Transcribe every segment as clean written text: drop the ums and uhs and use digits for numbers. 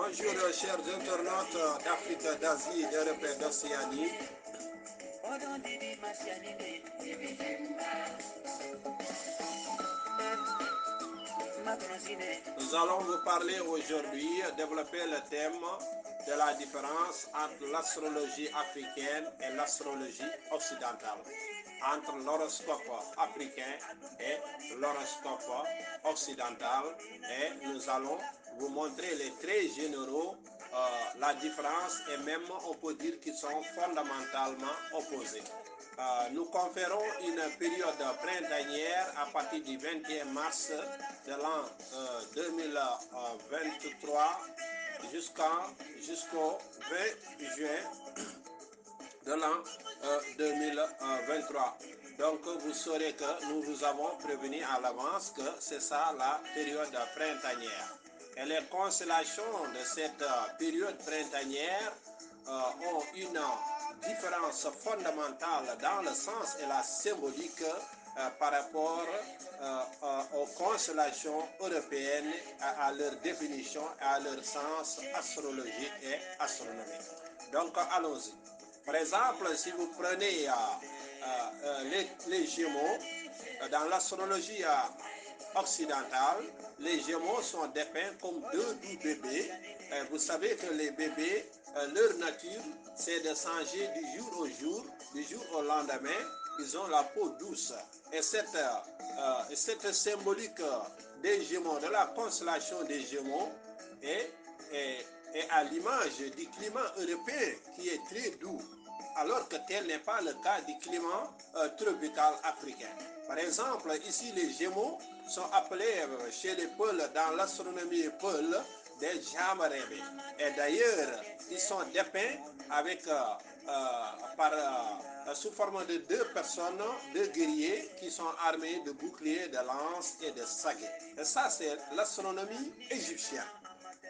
Bonjour chers internautes d'Afrique, d'Asie, d'Europe et d'Océanie. Nous allons vous parler aujourd'hui, développer le thème de la différence entre l'astrologie africaine et l'astrologie occidentale, entre l'horoscope africain et l'horoscope occidental, et nous allons vous montrer les traits généraux, la différence, et même on peut dire qu'ils sont fondamentalement opposés. Nous conférons une période printanière à partir du 21 mars de l'an 2023 jusqu'au 20 juin de l'an 2023. Donc vous saurez que nous vous avons prévenu à l'avance que c'est ça la période printanière. Et les constellations de cette période printanière ont une différence fondamentale dans le sens et la symbolique par rapport aux constellations européennes, à leur définition, à leur sens astrologique et astronomique. Donc allons-y. Par exemple, si vous prenez les Gémeaux, dans l'astrologie occidentale, les Gémeaux sont dépeints comme deux doux bébés. Vous savez que les bébés, leur nature, c'est de changer du jour au jour, du jour au lendemain. Ils ont la peau douce. Et cette symbolique des Gémeaux, de la constellation des Gémeaux, est à l'image du climat européen qui est très doux, alors que tel n'est pas le cas du climat tropical africain. Par exemple, ici les Gémeaux sont appelés chez les Peuls, dans l'astronomie Peul, des Jamarébé. Et d'ailleurs, ils sont dépeints avec, sous forme de deux personnes, deux guerriers qui sont armés de boucliers, de lances et de saguets. Et ça, c'est l'astronomie égyptienne.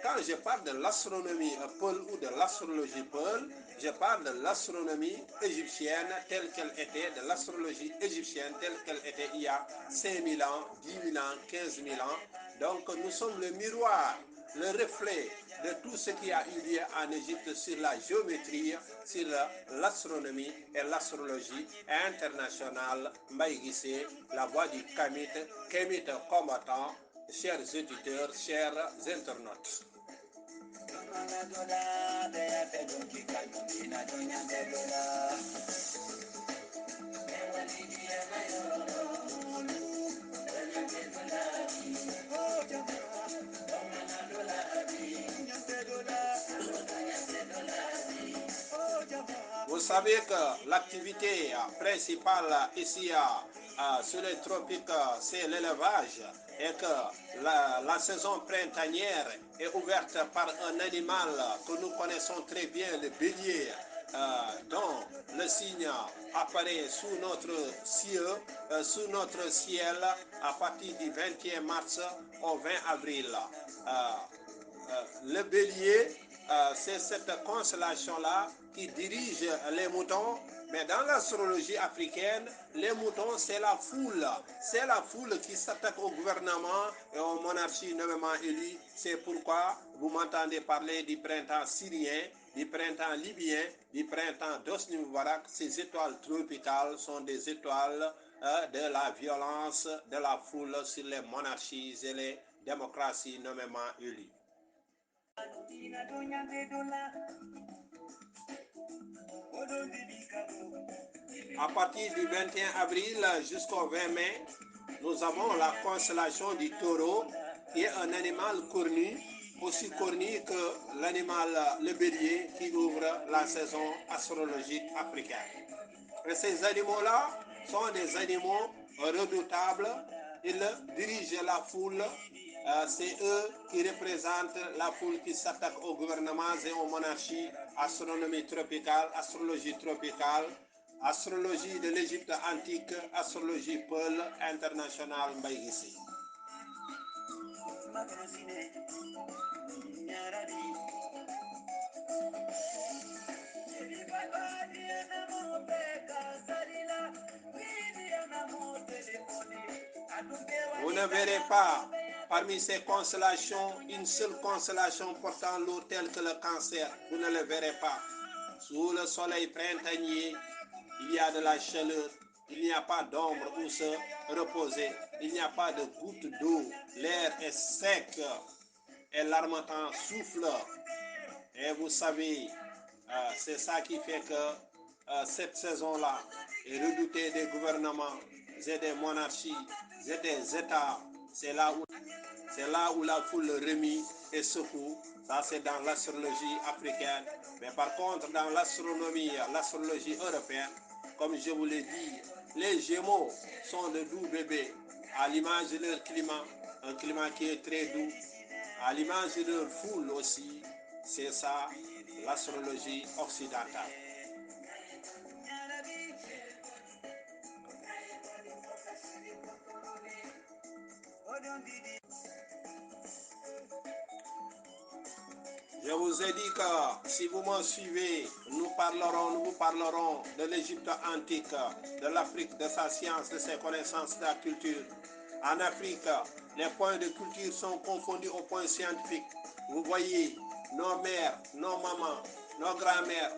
Quand je parle de l'astronomie Peul ou de l'astrologie Peul, je parle de l'astronomie égyptienne telle qu'elle était, de l'astrologie égyptienne telle qu'elle était il y a 5000 ans, 10 000 ans, 15 000 ans. Donc nous sommes le miroir, le reflet de tout ce qui a eu lieu en Égypte sur la géométrie, sur l'astronomie et l'astrologie internationale. Mbaye Guissé, la voix du Kémite combattant, chers auditeurs, chers internautes. Vous savez que l'activité principale ici sur les tropiques, c'est l'élevage, et que la saison printanière est ouverte par un animal que nous connaissons très bien, le bélier, dont le signe apparaît sous notre ciel à partir du 21 mars au 20 avril. Le bélier, c'est cette constellation-là qui dirige les moutons. Mais dans l'astrologie africaine, les moutons, c'est la foule. C'est la foule qui s'attaque au gouvernement et aux monarchies nommément élues. C'est pourquoi vous m'entendez parler du printemps syrien, du printemps libyen, du printemps d'Hosni Moubarak. Ces étoiles tropicales sont des étoiles de la violence de la foule sur les monarchies et les démocraties nommément élues. À partir du 21 avril jusqu'au 20 mai, nous avons la constellation du taureau, qui est un animal cornu, aussi cornu que l'animal, le bélier, qui ouvre la saison astrologique africaine. Et ces animaux-là sont des animaux redoutables. Ils dirigent la foule. C'est eux qui représentent la foule qui s'attaque aux gouvernements et aux monarchies. Astronomie tropicale, astrologie tropicale, astrologie de l'Égypte antique, astrologie Peul internationale Mbaye Guissé. Vous ne verrez pas Parmi ces constellations, une seule constellation portant l'eau telle que le cancer, vous ne le verrez pas. Sous le soleil printanier, il y a de la chaleur, il n'y a pas d'ombre où se reposer, il n'y a pas de goutte d'eau, l'air est sec et l'harmattan souffle. Et vous savez, c'est ça qui fait que cette saison-là est redoutée des gouvernements et des monarchies et des États. C'est là où la foule remue et secoue. Ça, c'est dans l'astrologie africaine. Mais par contre, dans l'astrologie européenne, comme je vous l'ai dit, les Gémeaux sont de doux bébés, à l'image de leur climat, un climat qui est très doux, à l'image de leur foule aussi. C'est ça, l'astrologie occidentale. Je vous ai dit que si vous me suivez, nous vous parlerons de l'Égypte antique, de l'Afrique, de sa science, de ses connaissances, de la culture. En Afrique, les points de culture sont confondus aux points scientifiques. Vous voyez, nos mères, nos mamans, nos grands-mères,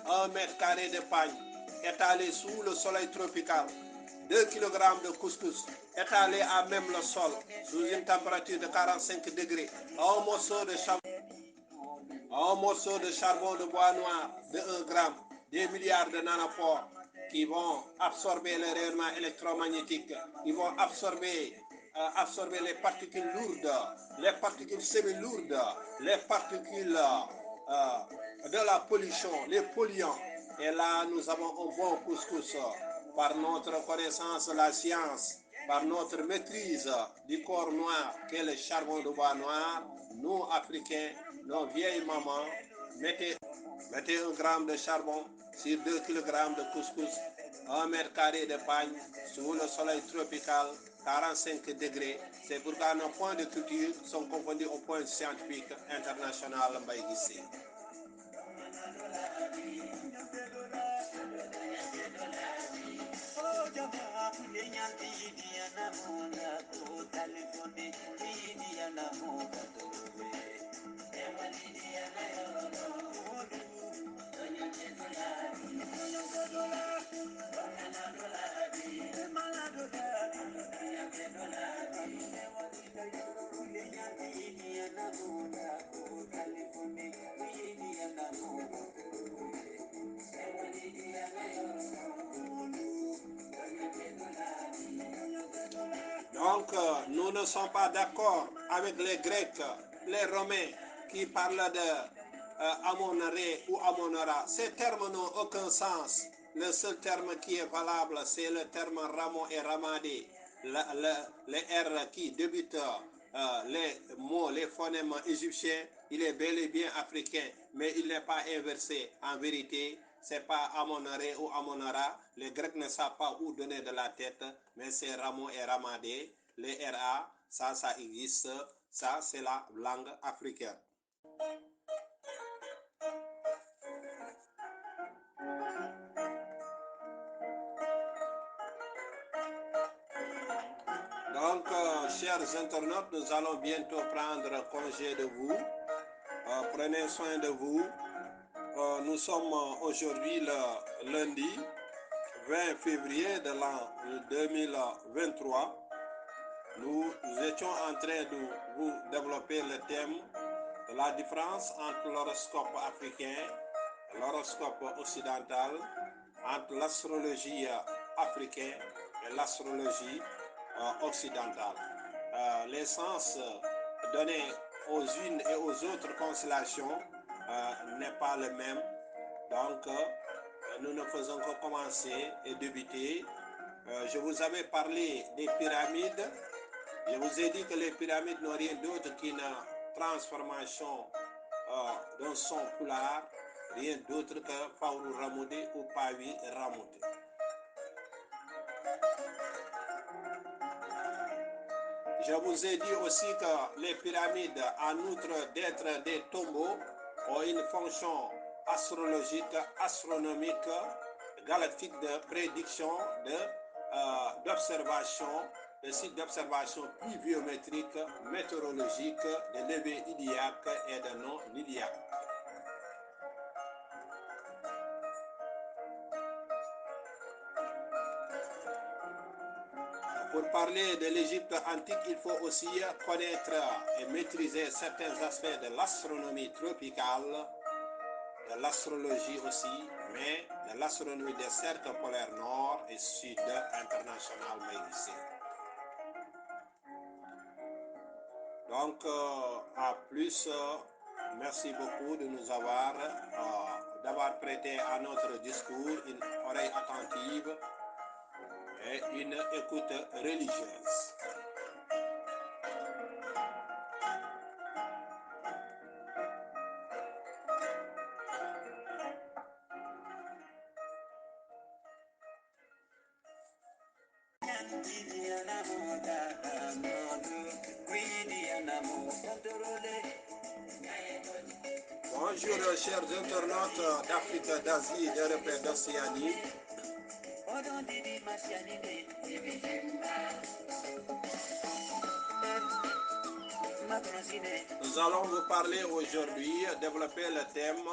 1 mètre carré de pagne étalé sous le soleil tropical, 2 kg de couscous étalé à même le sol, sous une température de 45 degrés, un morceau de charbon de bois noir de 1 gramme, des milliards de nanopores qui vont absorber les rayonnements électromagnétiques, qui vont absorber les particules lourdes, les particules semi-lourdes, les particules de la pollution, les polluants. Et là, nous avons un bon couscous par notre connaissance de la science, par notre maîtrise du corps noir qu'est le charbon de bois noir. Nous, Africains, nos vieilles mamans, mettez 1 gramme de charbon sur 2 kg de couscous, 1 mètre carré de pagne sous le soleil tropical, 45 degrés. C'est pourquoi nos points de culture sont confondus au point scientifique international Mbaye Guissé. Donc, nous ne sommes pas d'accord avec les Grecs, les Romains qui parlent de Amon-Ré ou Amon-Ra. Ces termes n'ont aucun sens. Le seul terme qui est valable, c'est le terme Ramon et Ramadé. Les R qui débutent les mots, les phonèmes égyptiens, il est bel et bien africain, mais il n'est pas inversé. En vérité, c'est pas Amon-Ré ou Amon-Ra. Les Grecs ne savent pas où donner de la tête, mais c'est Ramon et Ramadé. Les RA, ça existe. Ça, c'est la langue africaine. Donc, chers internautes, nous allons bientôt prendre congé de vous. Prenez soin de vous. Nous sommes aujourd'hui le lundi 20 février de l'an 2023. Nous étions en train de vous développer le thème de la différence entre l'horoscope africain et l'horoscope occidental, entre l'astrologie africaine et l'astrologie occidentale. Les sens donnés aux unes et aux autres constellations n'est pas le même. Donc, nous ne faisons que commencer et débuter. Je vous avais parlé des pyramides. Je vous ai dit que les pyramides n'ont rien d'autre qu'une transformation d'un son pulaar, rien d'autre que Fawru Ramoudé ou Pawi Ramoudé. Je vous ai dit aussi que les pyramides, en outre d'être des tombeaux, ont une fonction astrologique, astronomique, galactique de prédiction, d'observation le site d'observation pluviométrique, météorologique, de levée iliaque et de non iliaque. Pour parler de l'Égypte antique, il faut aussi connaître et maîtriser certains aspects de l'astronomie tropicale, de l'astrologie aussi, mais de l'astronomie des cercles polaires nord et sud international ici. Donc, à plus, merci beaucoup de nous d'avoir prêté à notre discours une oreille attentive et une écoute religieuse. Bonjour chers internautes d'Afrique, d'Asie, d'Europe et d'Océanie. Nous allons vous parler aujourd'hui, développer le thème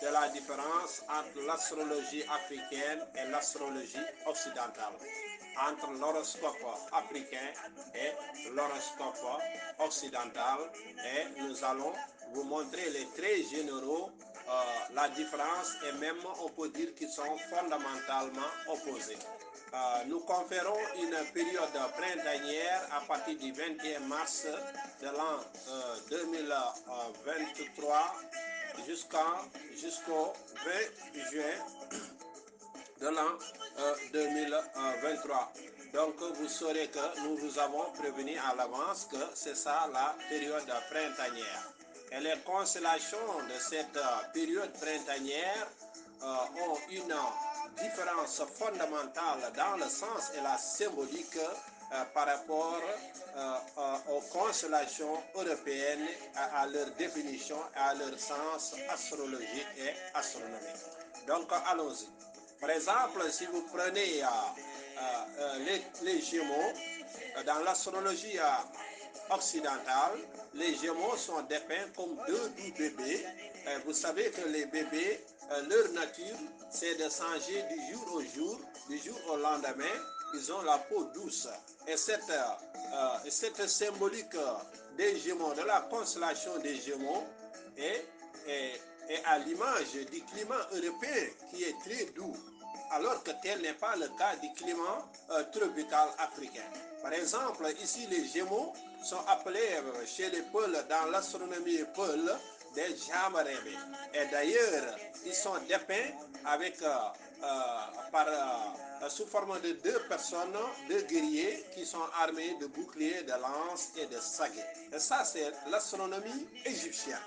de la différence entre l'astrologie africaine et l'astrologie occidentale, entre l'horoscope africain et l'horoscope occidental, et nous allons vous montrer les traits généraux, la différence, et même on peut dire qu'ils sont fondamentalement opposés. Nous conférons une période printanière à partir du 21 mars de l'an 2023 jusqu'au 20 juin de l'an 2023. Donc vous saurez que nous vous avons prévenu à l'avance que c'est ça la période printanière. Et les constellations de cette période printanière ont une différence fondamentale dans le sens et la symbolique par rapport aux constellations européennes, à leur définition, à leur sens astrologique et astronomique. Donc allons-y. Par exemple, si vous prenez les Gémeaux, dans l'astrologie occidentale, les Gémeaux sont dépeints comme deux doux bébés. Vous savez que les bébés, leur nature, c'est de changer du jour au jour, du jour au lendemain. Ils ont la peau douce. Et cette symbolique des Gémeaux, de la constellation des Gémeaux, est à l'image du climat européen qui est très doux, alors que tel n'est pas le cas du climat tropical africain. Par exemple, ici les Gémeaux sont appelés chez les Peuls, dans l'astronomie Peul, des Jamarébé. Et d'ailleurs, ils sont dépeints avec, sous forme de deux personnes, deux guerriers qui sont armés de boucliers, de lances et de saguets. Et ça, c'est l'astronomie égyptienne.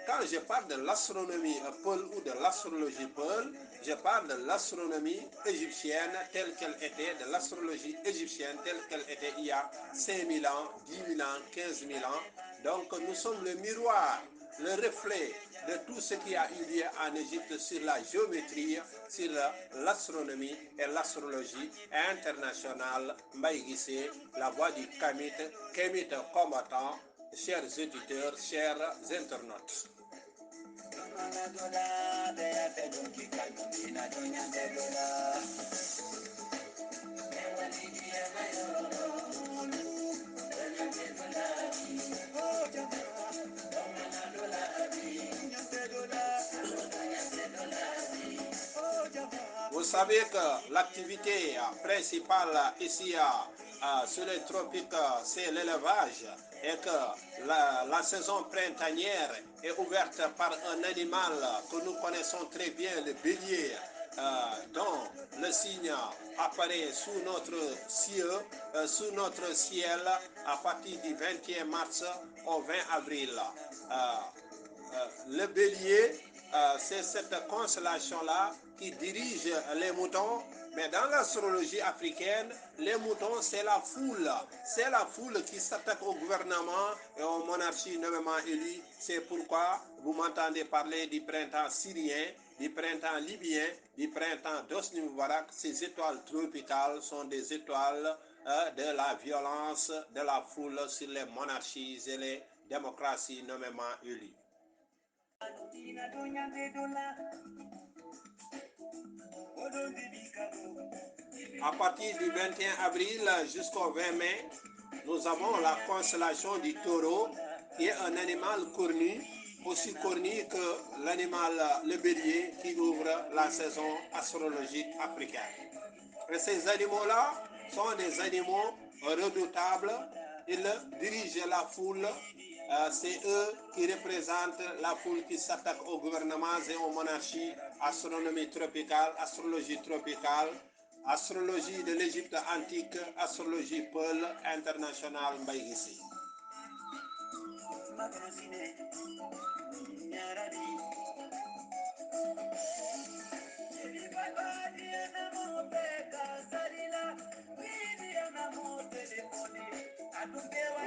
Quand je parle de l'astronomie Peul ou de l'astrologie Peul, je parle de l'astronomie égyptienne telle qu'elle était, de l'astrologie égyptienne telle qu'elle était il y a 5000 ans, 10 000 ans, 15 000 ans. Donc nous sommes le miroir, le reflet de tout ce qui a eu lieu en Égypte sur la géométrie, sur l'astronomie et l'astrologie internationale. Mbaye Guissé, la voix du Kémite combattant, chers auditeurs, chers internautes. Vous savez que l'activité principale ici sur les tropiques, c'est l'élevage, et que la saison printanière est ouverte par un animal que nous connaissons très bien, le bélier, dont le signe apparaît sous notre ciel à partir du 21 mars au 20 avril. Le bélier, c'est cette constellation-là qui dirige les moutons, mais dans l'astrologie africaine, les moutons, c'est la foule. C'est la foule qui s'attaque au gouvernement et aux monarchies nouvellement élues. C'est pourquoi vous m'entendez parler du printemps syrien du printemps libyen, du printemps d'Hosni Moubarak. Ces étoiles tropicales sont des étoiles de la violence de la foule sur les monarchies et les démocraties nommément élues. À partir du 21 avril jusqu'au 20 mai, nous avons la constellation du taureau, qui est un animal cornu, aussi cornu que l'animal, le bélier, qui ouvre la saison astrologique africaine. Et ces animaux-là sont des animaux redoutables. Ils dirigent la foule. C'est eux qui représentent la foule qui s'attaque au gouvernement et aux monarchies. Astronomie tropicale, astrologie tropicale, astrologie de l'Égypte antique, astrologie Peul internationale Mbaye Guissé.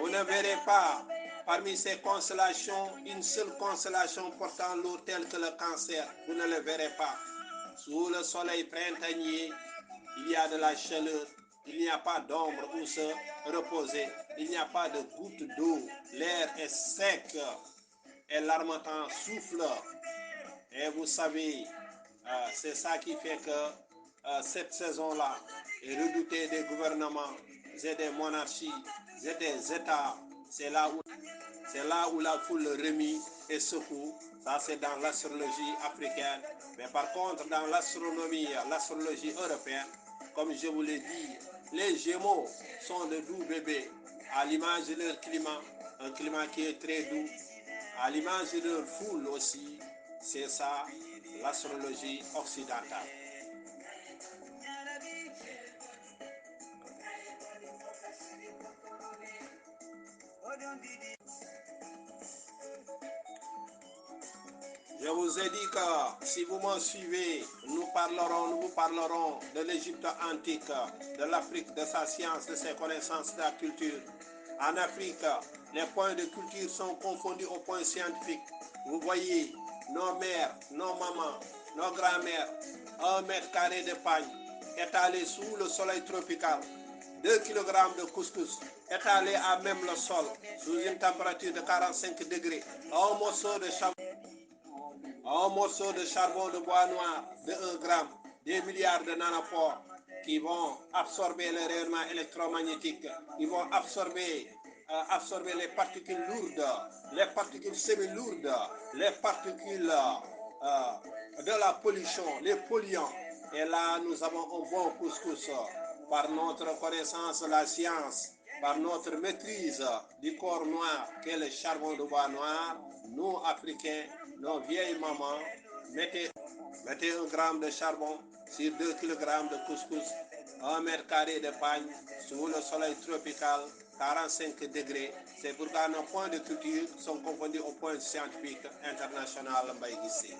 Vous ne verrez pas parmi ces constellations une seule constellation portant l'eau telle que le cancer. Vous ne le verrez pas. Sous le soleil printanier, il y a de la chaleur. Il n'y a pas d'ombre où se reposer. Il n'y a pas de goutte d'eau. L'air est sec et l'harmattan souffle. Et vous savez, c'est ça qui fait que cette saison-là est redoutée des gouvernements et des monarchies et des États. C'est là où la foule remue et secoue. Ça, c'est dans l'astrologie africaine. Mais par contre, dans l'astronomie, l'astrologie européenne, comme je vous l'ai dit, les Gémeaux sont de doux bébés, à l'image de leur climat, un climat qui est très doux, à l'image de leur foule aussi. C'est ça, l'astrologie occidentale. Je vous ai dit que si vous me suivez, nous vous parlerons de l'Égypte antique, de l'Afrique, de sa science, de ses connaissances, de la culture. En Afrique, les points de culture sont confondus aux points scientifiques. Vous voyez, nos mères, nos mamans, nos grands-mères, 1 mètre carré de pagne étalé sous le soleil tropical, 2 kg de couscous étalé à même le sol, sous une température de 45 degrés, un morceau de charbon de bois noir de 1 gramme, des milliards de nanopores qui vont absorber les rayonnements électromagnétiques, qui vont absorber les particules lourdes, les particules semi-lourdes, les particules de la pollution, les polluants. Et là, nous avons un bon couscous par notre connaissance de la science, par notre maîtrise du corps noir qu'est le charbon de bois noir. Nous, Africains, nos vieilles mamans, mettez 1 gramme de charbon sur 2 kg de couscous, 1 mètre carré de pagne, sous le soleil tropical, 45 degrés. C'est pourquoi nos points de culture sont confondus au point scientifique international Mbaye Guissé.